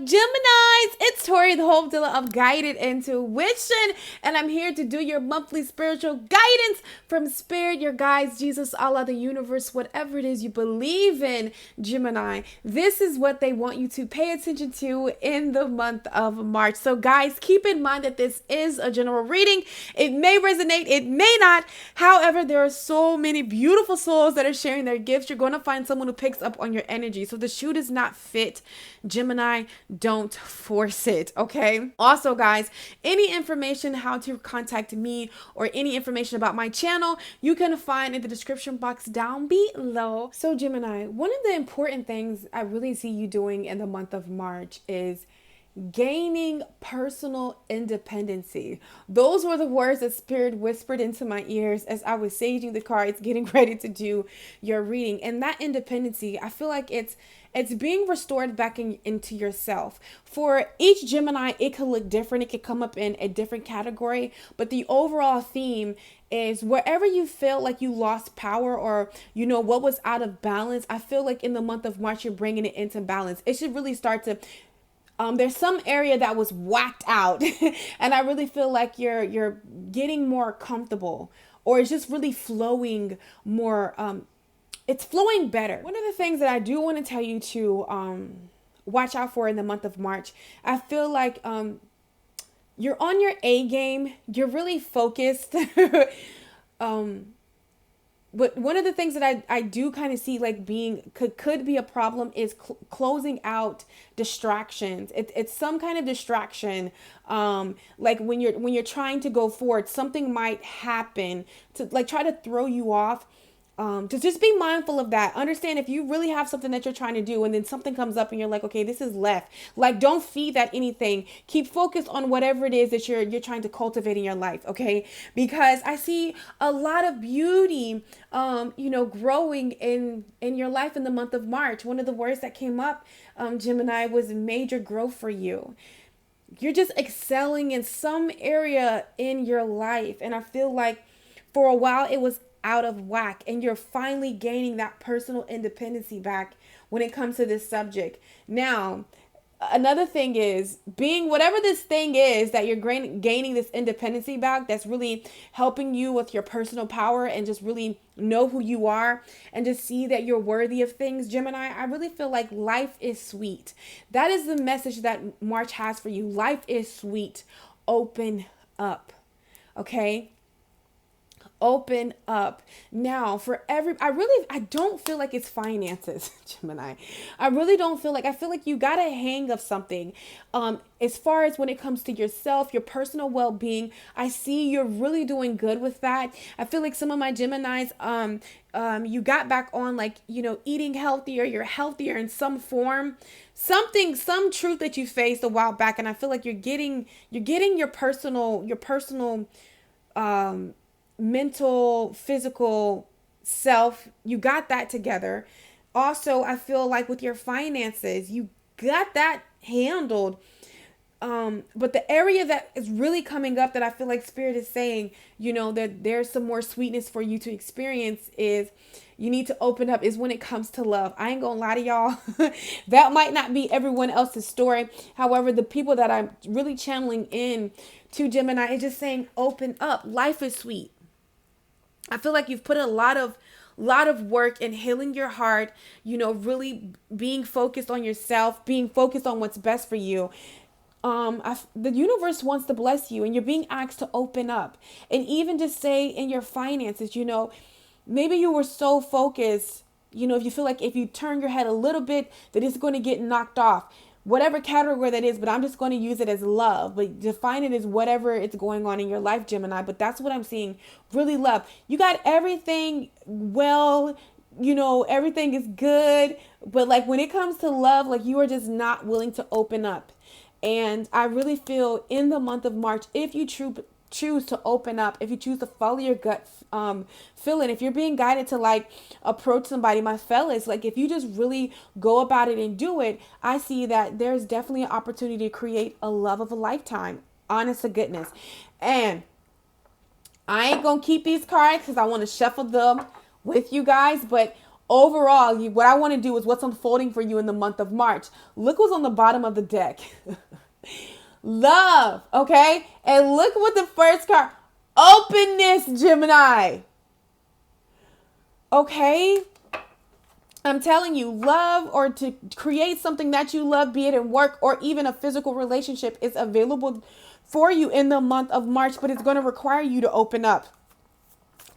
Geminis, it's Tori, the Hope Dealer of Guided Intuition, and I'm here to do your monthly spiritual guidance from Spirit, your guides, Jesus, Allah, the universe, whatever it is you believe in, Gemini. This is what they want you to pay attention to in the month of March. So guys, keep in mind that this is a general reading. It may resonate, it may not. However, there are so many beautiful souls that are sharing their gifts. You're going to find someone who picks up on your energy. So the shoe does not fit. Gemini, don't force it, okay? Also, guys, any information how to contact me or any information about my channel, you can find in the description box down below. So Gemini, one of the important things I really see you doing in the month of March is gaining personal independency. Those were the words that Spirit whispered into my ears as I was saging the cards, getting ready to do your reading. And that independency, I feel like it's being restored back into yourself. For each Gemini, it could look different. It could come up in a different category. But the overall theme is wherever you feel like you lost power or, you know, what was out of balance, I feel like in the month of March, you're bringing it into balance. It should really start to there's some area that was whacked out and I really feel like you're getting more comfortable, or it's just really flowing more. It's flowing better. One of the things that I do want to tell you to watch out for in the month of March, I feel like you're on your A game. You're really focused. But one of the things that I do kind of see like being could be a problem is closing out distractions. It's some kind of distraction. Like when you're trying to go forward, something might happen to like try to throw you off. To just be mindful of that. Understand if you really have something that you're trying to do and then something comes up and you're like, okay, this is left. Like, don't feed that anything. Keep focused on whatever it is that you're trying to cultivate in your life. Okay. Because I see a lot of beauty, growing in your life in the month of March. One of the words that came up, Gemini, was major growth for you. You're just excelling in some area in your life. And I feel like for a while it was out of whack, and you're finally gaining that personal independency back when it comes to this subject. Now, another thing is being whatever this thing is that you're gaining this independency back, that's really helping you with your personal power and just really know who you are and just see that you're worthy of things. Gemini, I really feel like life is sweet. That is the message that March has for you. Life is sweet. Open up. Okay? Open up. Now, I don't feel like it's finances, Gemini. I really don't feel like, I feel like you got a hang of something. As far as when it comes to yourself, your personal well-being, I see you're really doing good with that. I feel like some of my Geminis, you got back on like, eating healthier, you're healthier in some form, some truth that you faced a while back. And I feel like you're getting your personal, mental, physical self, you got that together. Also, I feel like with your finances, you got that handled. But the area that is really coming up that I feel like Spirit is saying, that there's some more sweetness for you to experience is you need to open up is when it comes to love. I ain't gonna lie to y'all. That might not be everyone else's story. However, the people that I'm really channeling in to Gemini is just saying, open up. Life is sweet. I feel like you've put a lot of work in healing your heart, really being focused on yourself, being focused on what's best for you. The universe wants to bless you, and you're being asked to open up. And even just say in your finances, maybe you were so focused, if you feel like if you turn your head a little bit, that it's going to get knocked off. Whatever category that is, but I'm just going to use it as love. But define it as whatever it's going on in your life, Gemini. But that's what I'm seeing. Really love. You got everything well, everything is good. But like when it comes to love, like you are just not willing to open up. And I really feel in the month of March, if you choose to open up, if you choose to follow your gut feeling, if you're being guided to like approach somebody, my fellas, like if you just really go about it and do it, I see that there's definitely an opportunity to create a love of a lifetime. Honest to goodness. And I ain't gonna keep these cards because I want to shuffle them with you guys, but Overall, what I want to do is what's unfolding for you in the month of March. Look what's on the bottom of the deck. Love, okay? And look what the first card, openness, Gemini. Okay? I'm telling you, love or to create something that you love, be it in work or even a physical relationship, is available for you in the month of March, but it's going to require you to open up.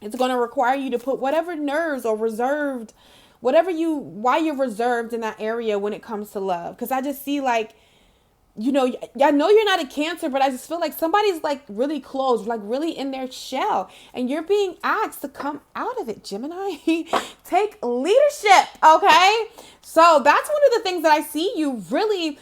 It's going to require you to put whatever nerves or reserved, why you're reserved in that area when it comes to love. Because I just see like, I know you're not a Cancer, but I just feel like somebody's like really closed, like really in their shell, and you're being asked to come out of it, Gemini. Take leadership, okay? So that's one of the things that I see you really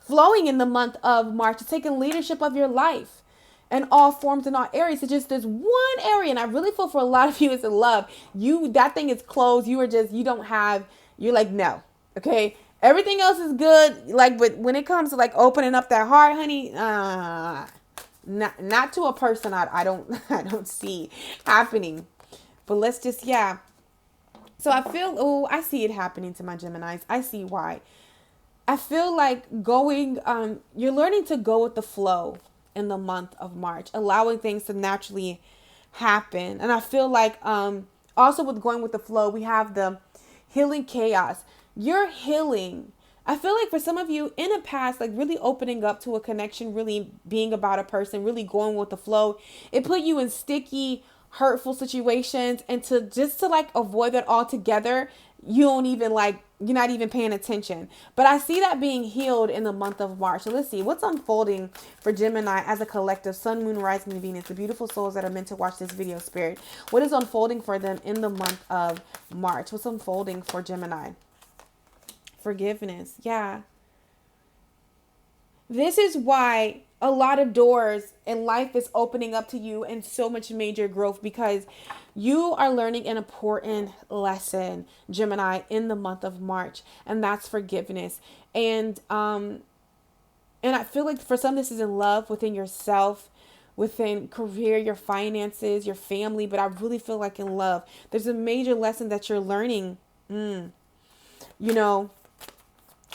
flowing in the month of March, is taking leadership of your life in all forms and all areas. It's just this one area, and I really feel for a lot of you is in love. That thing is closed. You're like, no, okay? Everything else is good. Like, but when it comes to like opening up that heart, honey, not to a person I don't see happening. But let's just, yeah. So I feel, I see it happening to my Geminis. I see why. I feel like you're learning to go with the flow in the month of March, allowing things to naturally happen. And I feel like also with going with the flow, we have the healing chaos. You're healing. I feel like for some of you in the past, like really opening up to a connection, really being about a person, really going with the flow, it put you in sticky, hurtful situations, and to like avoid that altogether, you're not even paying attention. But I see that being healed in the month of March. So let's see what's unfolding for Gemini as a collective, Sun, Moon, Rising, and Venus, the beautiful souls that are meant to watch this video, Spirit. What is unfolding for them in the month of March? What's unfolding for Gemini? Forgiveness. Yeah. This is why a lot of doors in life is opening up to you and so much major growth, because you are learning an important lesson, Gemini, in the month of March, and that's forgiveness. And I feel like for some, this is in love within yourself, within career, your finances, your family, but I really feel like in love, there's a major lesson that you're learning.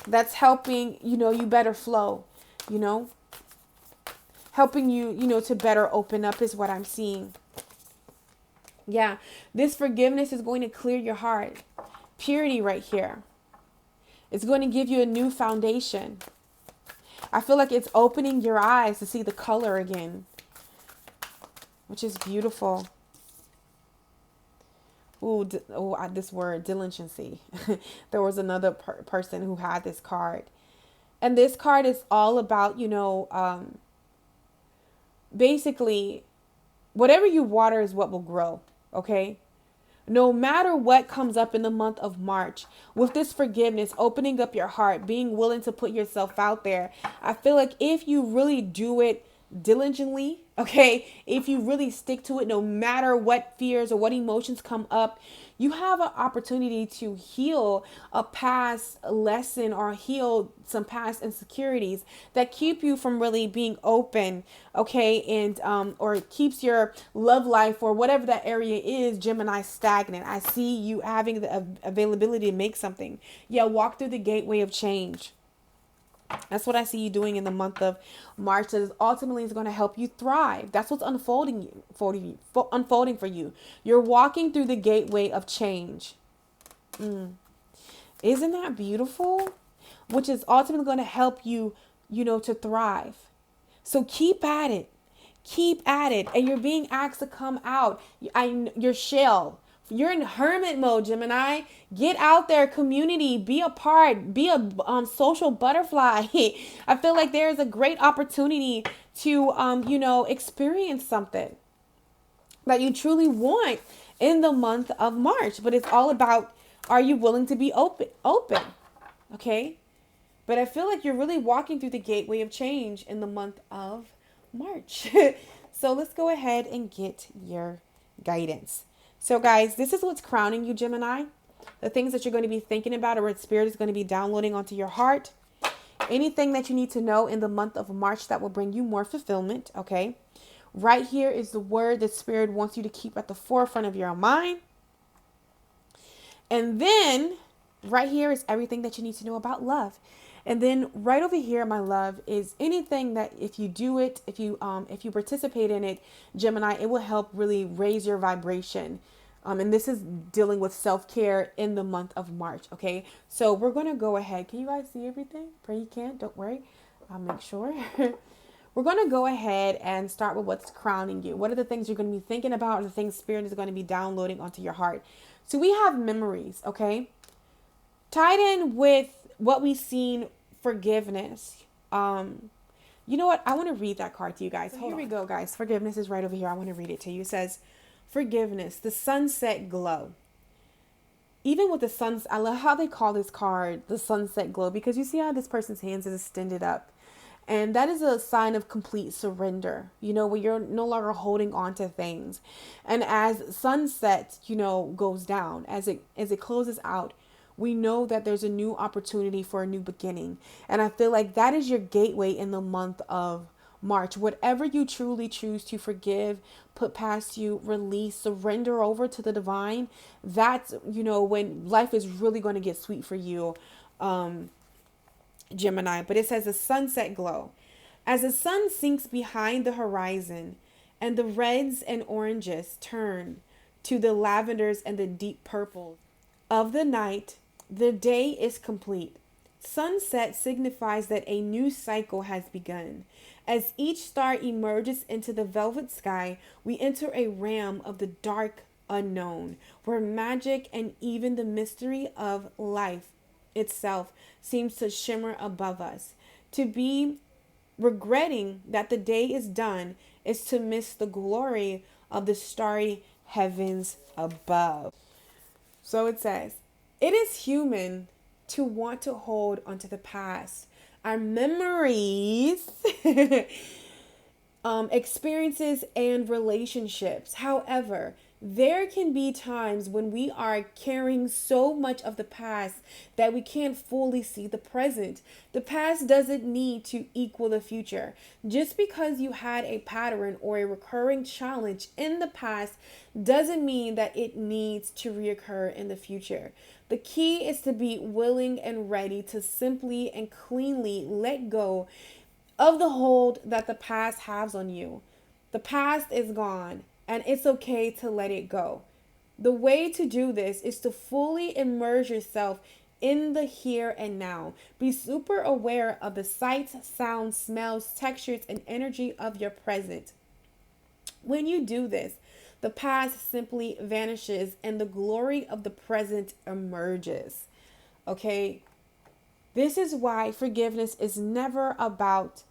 That's helping, you better flow, helping you, to better open up is what I'm seeing. Yeah. This forgiveness is going to clear your heart. Purity right here. It's going to give you a new foundation. I feel like it's opening your eyes to see the color again, which is beautiful. This word, diligency. There was another person who had this card. And this card is all about, basically, whatever you water is what will grow, okay? No matter what comes up in the month of March, with this forgiveness, opening up your heart, being willing to put yourself out there, I feel like if you really do it diligently, okay, if you really stick to it, no matter what fears or what emotions come up, you have an opportunity to heal a past lesson or heal some past insecurities that keep you from really being open, okay, and or keeps your love life or whatever that area is, Gemini, stagnant. I see you having the availability to make something. Yeah, walk through the gateway of change. That's what I see you doing in the month of March. That ultimately is going to help you thrive. That's what's unfolding for you. You're walking through the gateway of change. Isn't that beautiful? Which is ultimately going to help you, to thrive. So keep at it. Keep at it. And you're being asked to come out. Your shell. You're in hermit mode, Gemini. Get out there, community, be a part, be a social butterfly. I feel like there's a great opportunity to, experience something that you truly want in the month of March. But it's all about, are you willing to be open? Okay. But I feel like you're really walking through the gateway of change in the month of March. So let's go ahead and get your guidance. So guys, this is what's crowning you, Gemini. The things that you're going to be thinking about or what Spirit is going to be downloading onto your heart. Anything that you need to know in the month of March that will bring you more fulfillment, okay? Right here is the word that Spirit wants you to keep at the forefront of your mind. And then right here is everything that you need to know about love. And then right over here, my love, is anything that if you do it, if you participate in it, Gemini, it will help really raise your vibration. And this is dealing with self-care in the month of March. Okay, so we're gonna go ahead. Can you guys see everything? Pray you can. Don't worry. I'll make sure. We're going to go ahead and start with what's crowning you. What are the things you're going to be thinking about, or the things Spirit is going to be downloading onto your heart? So we have memories, okay? Tied in with what we've seen, forgiveness. You know what? I want to read that card to you guys. So here we go, guys. Forgiveness is right over here. I want to read it to you. It says, forgiveness, the sunset glow. Even with the suns, I love how they call this card the sunset glow, because you see how this person's hands is extended up. And that is a sign of complete surrender, you know, where you're no longer holding on to things. And as sunset, you know, goes down, as it closes out, we know that there's a new opportunity for a new beginning. And I feel like that is your gateway in the month of March. Whatever you truly choose to forgive, put past you, release, surrender over to the divine, that's, you know, when life is really going to get sweet for you. Gemini, but it says a sunset glow. As the sun sinks behind the horizon and the reds and oranges turn to the lavenders and the deep purples of the night, the day is complete. Sunset signifies that a new cycle has begun. As each star emerges into the velvet sky, we enter a realm of the dark unknown, where magic and even the mystery of life itself seems to shimmer above us. To be regretting that the day is done is to miss the glory of the starry heavens above. So it says, it is human to want to hold onto the past, our memories, experiences, and relationships. However, there can be times when we are carrying so much of the past that we can't fully see the present. The past doesn't need to equal the future. Just because you had a pattern or a recurring challenge in the past doesn't mean that it needs to reoccur in the future. The key is to be willing and ready to simply and cleanly let go of the hold that the past has on you. The past is gone, and it's okay to let it go. The way to do this is to fully immerse yourself in the here and now. Be super aware of the sights, sounds, smells, textures, and energy of your present. When you do this, the past simply vanishes and the glory of the present emerges. Okay? This is why forgiveness is never about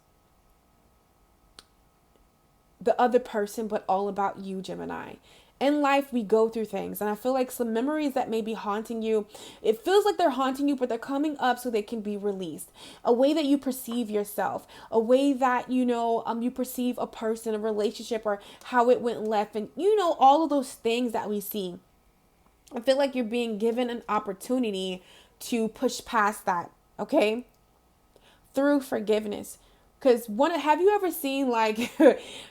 the other person, but all about you, Gemini. In life, we go through things, and I feel like some memories that may be haunting you, it feels like they're haunting you, but they're coming up so they can be released. A way that you perceive yourself, a way that, you know, you perceive a person, a relationship, or how it went left, and, you know, all of those things that we see. I feel like you're being given an opportunity to push past that, okay? Through forgiveness. Because have you ever seen, like,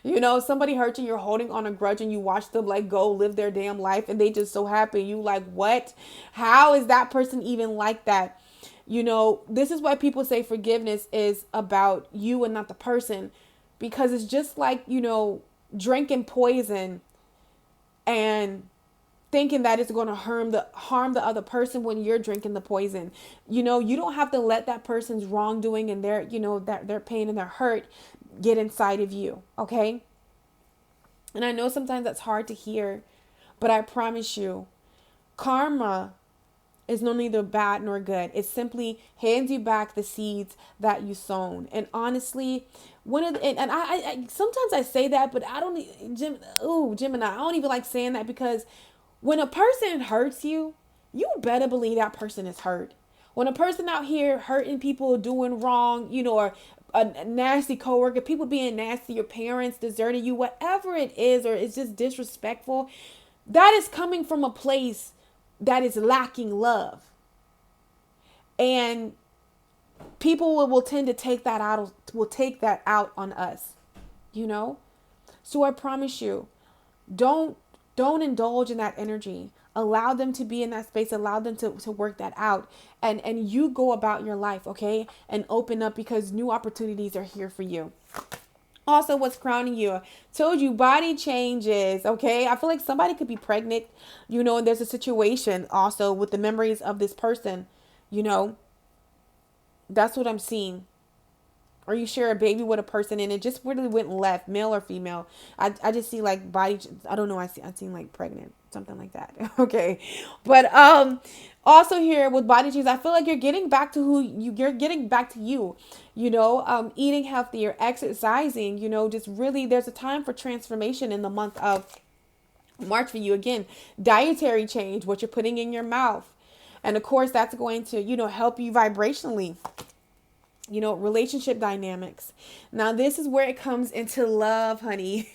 you know, somebody hurt you, you're holding on a grudge, and you watch them like go live their damn life, and they just so happy. You like, what? How is that person even like that? You know, this is why people say forgiveness is about you and not the person, because it's just like, you know, drinking poison and thinking that it's going to harm the other person when you're drinking the poison. You know, you don't have to let that person's wrongdoing and their, you know, that their pain and their hurt get inside of you. Okay. And I know sometimes that's hard to hear, but I promise you, karma is no neither bad nor good. It simply hands you back the seeds that you sown. And honestly, I sometimes I say that, but I don't, Gemini, I don't even like saying that, because when a person hurts you, you better believe that person is hurt. When a person out here hurting people, doing wrong, you know, or a nasty coworker, people being nasty, your parents deserting you, whatever it is, or it's just disrespectful, that is coming from a place that is lacking love. And people will tend to take that out on us, you know? So I promise you, don't indulge in that energy. Allow them to be in that space, allow them to work that out, and you go about your life, okay? And open up, because new opportunities are here for you. Also, what's crowning you? Told you, body changes, okay? I feel like somebody could be pregnant, and there's a situation also with the memories of this person, you know. That's what I'm seeing. Or you share a baby with a person and it just really went left, male or female. I just see like body, I don't know, I seen like pregnant, something like that. Okay. But also here with body changes, I feel like you're getting back to you're getting back to you, eating healthier, exercising, just really there's a time for transformation in the month of March for you. Again, dietary change, what you're putting in your mouth. And of course that's going to, help you vibrationally. Relationship dynamics. Now, this is where it comes into love, honey.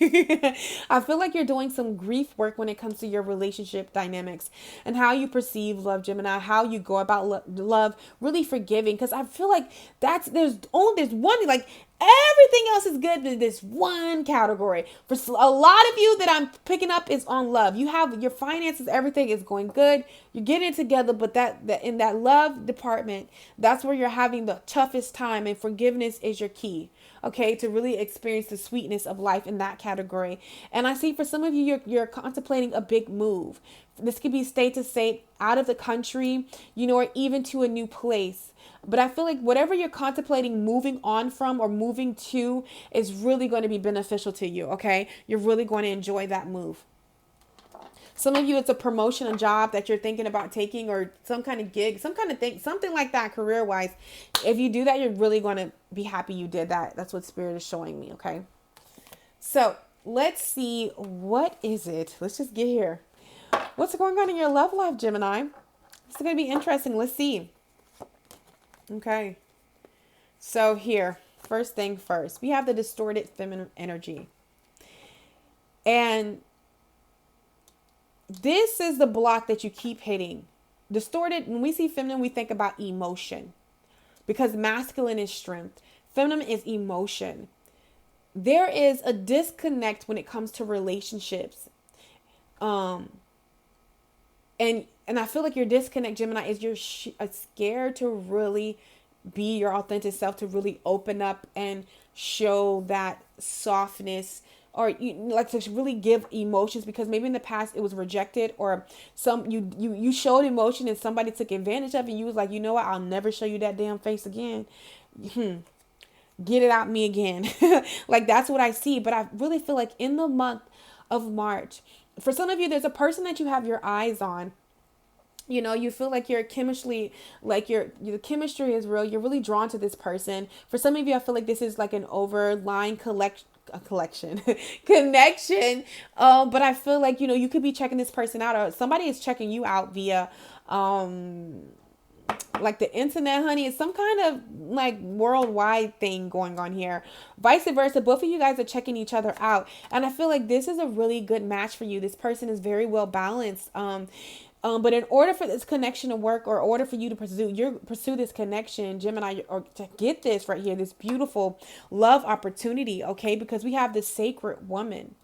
I feel like you're doing some grief work when it comes to your relationship dynamics and how you perceive love, Gemini, how you go about love, really forgiving. Because I feel like there's one, like everything else is good in this one category. For a lot of you that I'm picking up is on love. You have your finances, everything is going good. You're getting it together, but that in that love department, that's where you're having the toughest time, and forgiveness is your key. Okay, to really experience the sweetness of life in that category. And I see for some of you, you're contemplating a big move. This could be state to state, out of the country, or even to a new place. But I feel like whatever you're contemplating moving on from or moving to is really going to be beneficial to you, okay? You're really going to enjoy that move. Some of you, it's a promotion, a job that you're thinking about taking, or some kind of gig, some kind of thing, something like that career-wise. If you do that, you're really going to be happy you did that. That's what Spirit is showing me, okay? So let's see, what is it? Let's just get here. What's going on in your love life, Gemini? This is going to be interesting. Let's see. Okay. So here, first thing first, we have the distorted feminine energy. And this is the block that you keep hitting. Distorted, when we see feminine, we think about emotion, because masculine is strength. Feminine is emotion. There is a disconnect when it comes to relationships. And I feel like your disconnect, Gemini, is you're scared to really be your authentic self, to really open up and show that softness, or like to really give emotions, because maybe in the past it was rejected, or you showed emotion and somebody took advantage of it. You was like, you know what? I'll never show you that damn face again. Get it out me again. Like that's what I see. But I really feel like in the month of March, for some of you, there's a person that you have your eyes on. You feel like you're chemically, like your chemistry is real. You're really drawn to this person. For some of you, I feel like this is like an overlying connection. But I feel like, you could be checking this person out, or somebody is checking you out via, like the internet, honey. It's some kind of like worldwide thing going on here. Vice versa. Both of you guys are checking each other out. And I feel like this is a really good match for you. This person is very well balanced. But in order for this connection to work, or order for you to pursue this connection, Gemini, or to get this right here, this beautiful love opportunity, okay? Because we have this sacred woman,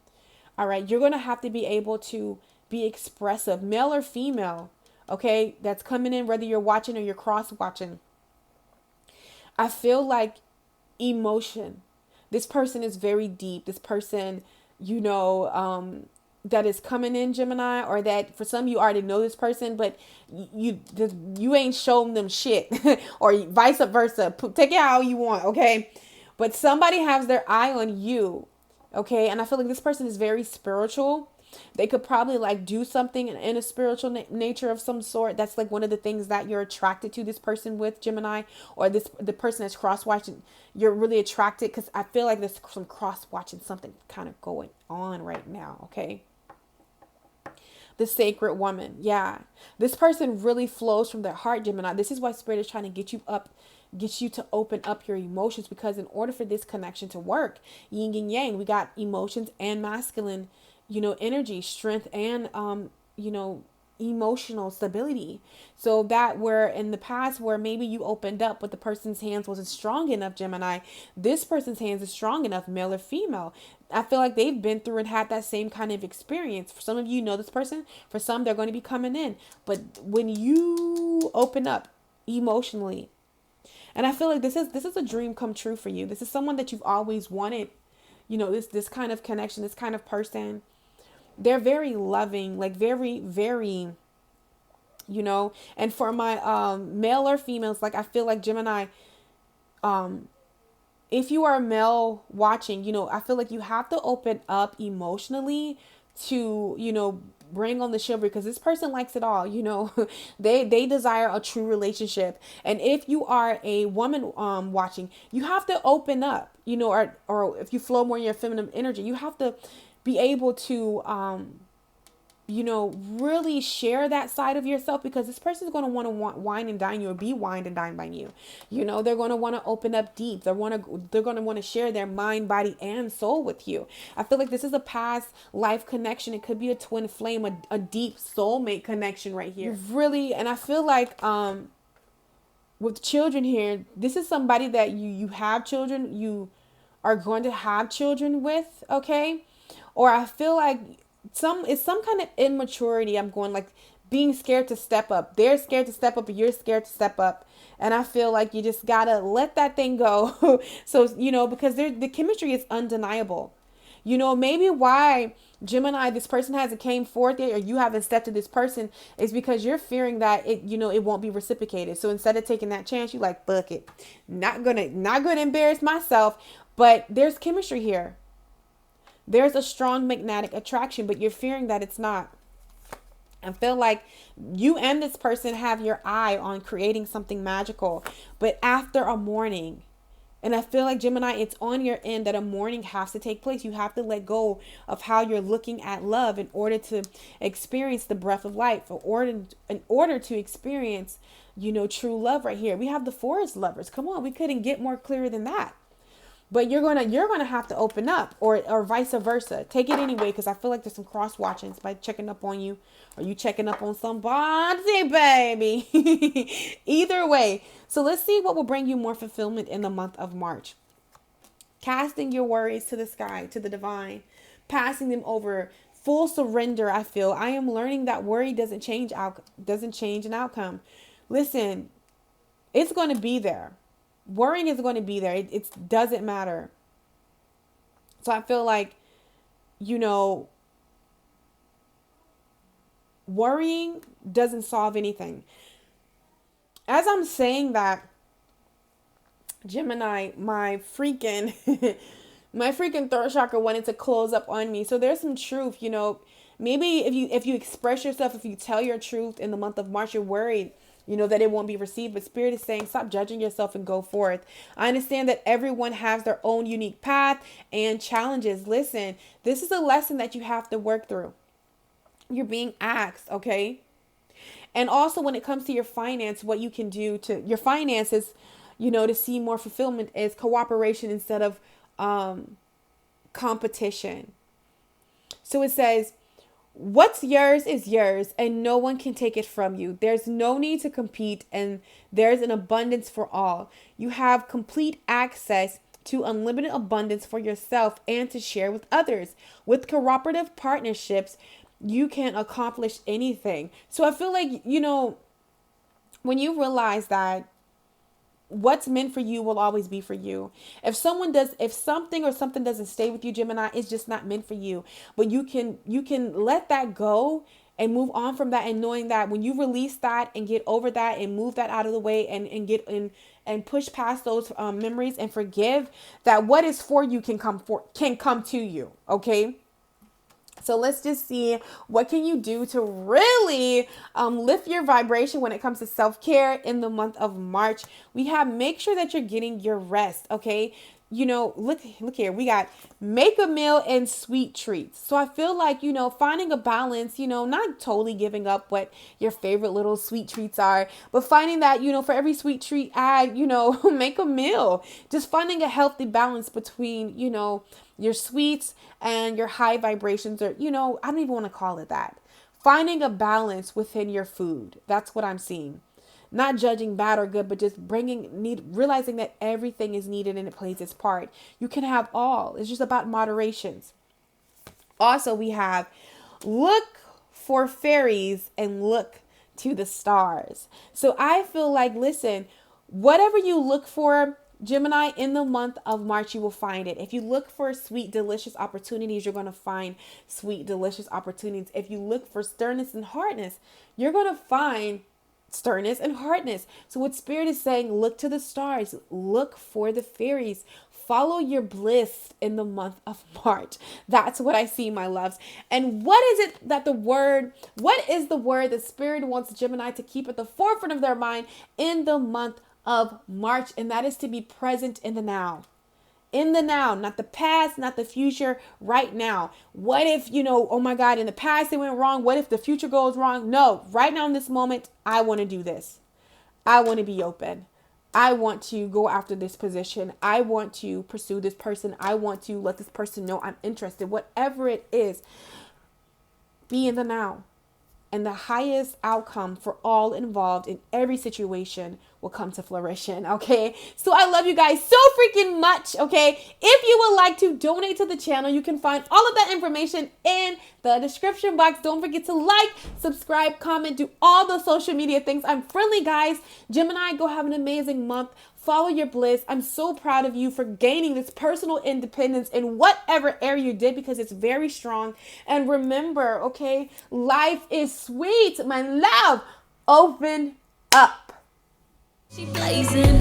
all right? You're going to have to be able to be expressive, male or female, okay? That's coming in, whether you're watching or you're cross-watching. I feel like emotion. This person is very deep. This person, that is coming in, Gemini, or that for some you already know this person, but you ain't showing them shit, or vice versa. Take it how you want, okay? But somebody has their eye on you, okay? And I feel like this person is very spiritual. They could probably like do something in a spiritual nature of some sort. That's like one of the things that you're attracted to this person with, Gemini, or the person that's cross-watching. You're really attracted because I feel like there's some cross-watching, something kind of going on right now, okay? The sacred woman. Yeah. This person really flows from their heart, Gemini. This is why Spirit is trying to get you to open up your emotions, because in order for this connection to work, yin and yang, we got emotions and masculine, energy, strength and, emotional stability. So that where in the past where maybe you opened up but the person's hands wasn't strong enough, Gemini, this person's hands is strong enough, male or female. I feel like they've been through and had that same kind of experience. For some of you know this person, for some they're going to be coming in. But when you open up emotionally, and I feel like this is a dream come true for you. This is someone that you've always wanted, this kind of connection, this kind of person. They're very loving, like very, very, and for my male or females, like I feel like Gemini, um if you are a male watching, I feel like you have to open up emotionally to, bring on the chivalry, because this person likes it all, they desire a true relationship. And if you are a woman watching, you have to open up, or if you flow more in your feminine energy, you have to be able to really share that side of yourself, because this person is going to want wine and dine you, or be wined and dined by you. They're going to want to open up deep. They're going to want to share their mind, body, and soul with you. I feel like this is a past life connection. It could be a twin flame, a deep soulmate connection right here. Really, and I feel like with children here, this is somebody that you have children, you are going to have children with, okay? Or I feel like it's some kind of immaturity. I'm going like being scared to step up. They're scared to step up, but you're scared to step up. And I feel like you just gotta let that thing go. So, because the chemistry is undeniable. Maybe why Gemini, this person hasn't came forth yet, or you haven't stepped to this person, is because you're fearing that it won't be reciprocated. So instead of taking that chance, you like, fuck it. Not gonna embarrass myself. But there's chemistry here. There's a strong magnetic attraction, but you're fearing that it's not. I feel like you and this person have your eye on creating something magical, but after a mourning. And I feel like Gemini, it's on your end that a mourning has to take place. You have to let go of how you're looking at love in order to experience the breath of life, in order to experience, true love right here. We have the forest lovers. Come on, we couldn't get more clearer than that. But you're gonna have to open up, or vice versa. Take it anyway, because I feel like there's some cross watchings by checking up on you, or you checking up on somebody, baby. Either way. So let's see what will bring you more fulfillment in the month of March. Casting your worries to the sky, to the divine, passing them over, full surrender. I feel I am learning that worry doesn't change an outcome. Listen, it's going to be there. Worrying is going to be there. It doesn't matter. So I feel like, worrying doesn't solve anything. As I'm saying that, Gemini, my freaking third chakra wanted to close up on me. So there's some truth, maybe if you express yourself, if you tell your truth in the month of March, you're worried, that it won't be received. But Spirit is saying, stop judging yourself and go forth. I understand that everyone has their own unique path and challenges. Listen, this is a lesson that you have to work through. You're being asked, okay? And also when it comes to your finance, what you can do to your finances, to see more fulfillment is cooperation instead of competition. So it says, what's yours is yours, and no one can take it from you. There's no need to compete, and there's an abundance for all. You have complete access to unlimited abundance for yourself and to share with others. With cooperative partnerships, you can accomplish anything. So I feel like, when you realize that what's meant for you will always be for you. If something or something doesn't stay with you, Gemini, it's just not meant for you. But you can let that go and move on from that, and knowing that when you release that and get over that and move that out of the way and get in and push past those memories and forgive, that what is for you can come to you. Okay. So let's just see, what can you do to really lift your vibration when it comes to self-care in the month of March. We have, make sure that you're getting your rest, okay? Look here, we got make a meal and sweet treats. So I feel like, finding a balance, not totally giving up what your favorite little sweet treats are, but finding that, for every sweet treat, add, make a meal. Just finding a healthy balance between, your sweets and your high vibrations, or, I don't even want to call it that. Finding a balance within your food. That's what I'm seeing. Not judging bad or good, but just realizing that everything is needed and it plays its part. You can have all. It's just about moderations. Also, we have look for fairies and look to the stars. So I feel like, listen, whatever you look for, Gemini, in the month of March, you will find it. If you look for sweet, delicious opportunities, you're going to find sweet, delicious opportunities. If you look for sternness and hardness, you're going to find sternness and hardness. So what Spirit is saying, look to the stars, look for the fairies, follow your bliss in the month of March. That's what I see, my loves. And what is it that what is the word that Spirit wants Gemini to keep at the forefront of their mind in the month of March? And that is to be present in the now. In the now, not the past, not the future, right now. What if, oh my God, in the past it went wrong? What if the future goes wrong? No, right now in this moment, I want to do this. I want to be open. I want to go after this position. I want to pursue this person. I want to let this person know I'm interested. Whatever it is, be in the now. And the highest outcome for all involved in every situation will come to fruition, okay? So I love you guys so freaking much, okay? If you would like to donate to the channel, you can find all of that information in the description box. Don't forget to like, subscribe, comment, do all the social media things. I'm friendly, guys. Gemini, go have an amazing month. Follow your bliss. I'm so proud of you for gaining this personal independence in whatever area you did, because it's very strong. And remember, okay, life is sweet, my love. Open up. She blazing.